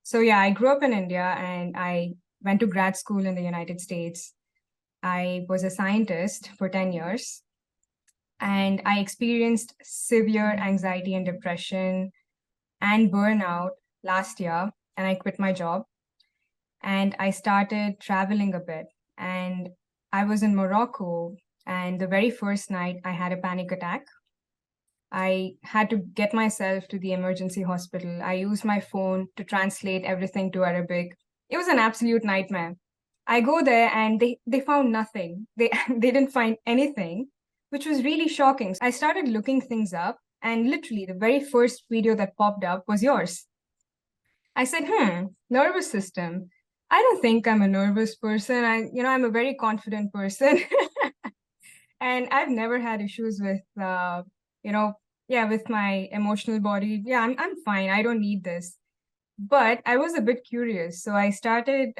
So yeah, I grew up in India and I went to grad school in the United States. I was a scientist for 10 years and I experienced severe anxiety and depression and burnout last year, and I quit my job and I started traveling a bit. And I was in Morocco, and the very first night I had a panic attack. I had to get myself to the emergency hospital. I used my phone to translate everything to Arabic. It was an absolute nightmare. I go there and they found nothing. They they didn't find anything, which was really shocking. So I started looking things up, and literally the very first video that popped up was yours. I said, nervous system. I don't think I'm a nervous person. I'm a very confident person. And I've never had issues with, you know, yeah, with my emotional body. Yeah, I'm fine. I don't need this. But I was a bit curious. So I started,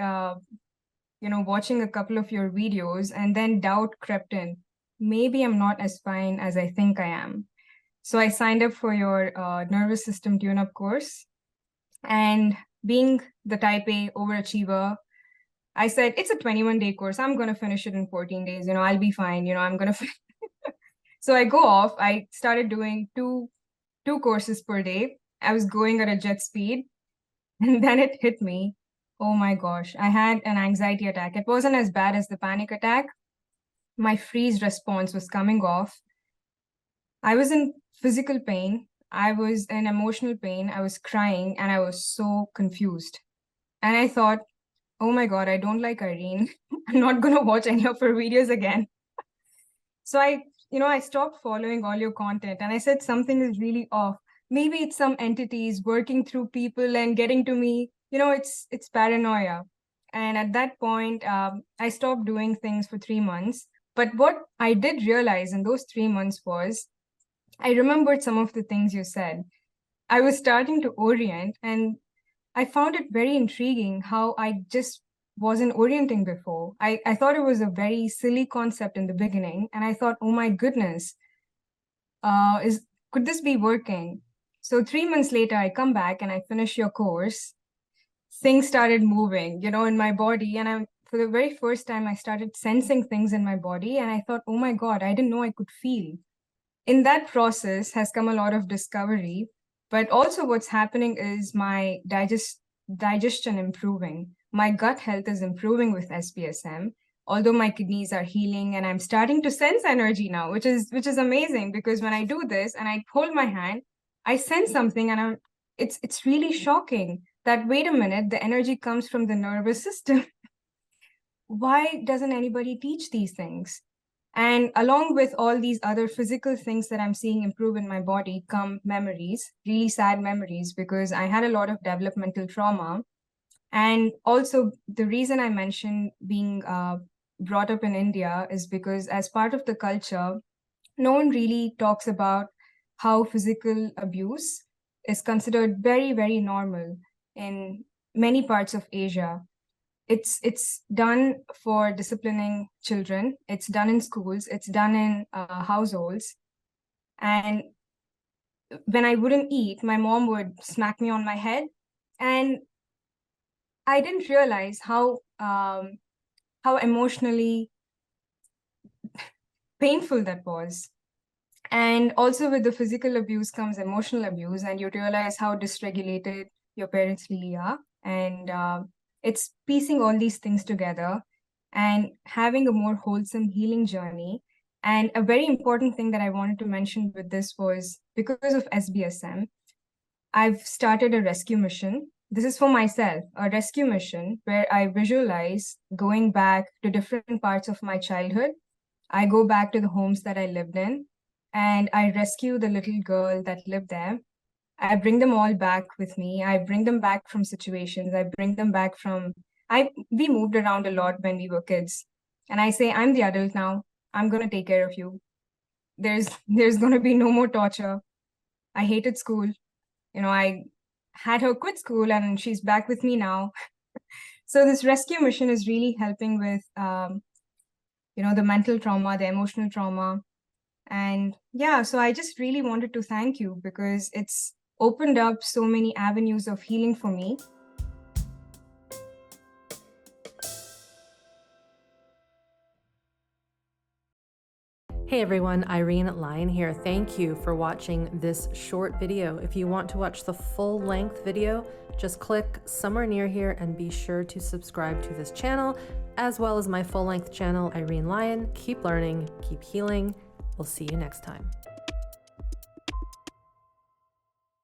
watching a couple of your videos, and then doubt crept in. Maybe I'm not as fine as I think I am. So I signed up for your nervous system tune-up course. And being the type A overachiever, I said, it's a 21-day course. I'm going to finish it in 14 days. I'll be fine. I'm going to. So I go off. I started doing two courses per day. I was going at a jet speed, and then it hit me. Oh my gosh, I had an anxiety attack. It wasn't as bad as the panic attack. My freeze response was coming off. I was in physical pain. I was in emotional pain. I was crying and I was so confused. And I thought, oh my God, I don't like Irene. I'm not going to watch any of her videos again. So I stopped following all your content and I said something is really off. Maybe it's some entities working through people and getting to me. It's paranoia. And at that point, I stopped doing things for 3 months. But what I did realize in those 3 months was I remembered some of the things you said. I was starting to orient, and I found it very intriguing how I just wasn't orienting before. I thought it was a very silly concept in the beginning, and I thought, oh my goodness, is could this be working? So 3 months later, I come back and I finish your course. Things started moving, in my body, and for the very first time, I started sensing things in my body, and I thought, oh my God, I didn't know I could feel. In that process has come a lot of discovery, but also what's happening is my digestion improving. My gut health is improving with SBSM, although my kidneys are healing and I'm starting to sense energy now, which is amazing because when I do this and I hold my hand, I sense something and it's really shocking that wait a minute, the energy comes from the nervous system. Why doesn't anybody teach these things? And along with all these other physical things that I'm seeing improve in my body come memories, really sad memories, because I had a lot of developmental trauma. And also, the reason I mentioned being brought up in India is because, as part of the culture, no one really talks about how physical abuse is considered very, very normal in many parts of Asia. It's done for disciplining children. It's done in schools. It's done in households. And when I wouldn't eat, my mom would smack me on my head, and I didn't realize how emotionally painful that was. And also with the physical abuse comes emotional abuse, and you realize how dysregulated your parents really are. And it's piecing all these things together and having a more wholesome healing journey. And a very important thing that I wanted to mention with this was because of SBSM, I've started a rescue mission. This is for myself, a rescue mission where I visualize going back to different parts of my childhood. I go back to the homes that I lived in and I rescue the little girl that lived there. I bring them all back with me. I bring them back from situations. I bring them back from we moved around a lot when we were kids. And I say, I'm the adult now. I'm gonna take care of you. There's gonna be no more torture. I hated school. I had her quit school and she's back with me now. So this rescue mission is really helping with the mental trauma, the emotional trauma. And yeah, so I just really wanted to thank you because it's opened up so many avenues of healing for me. Hey everyone, Irene Lyon here. Thank you for watching this short video. If you want to watch the full-length video, just click somewhere near here and be sure to subscribe to this channel, as well as my full-length channel, Irene Lyon. Keep learning, keep healing. We'll see you next time.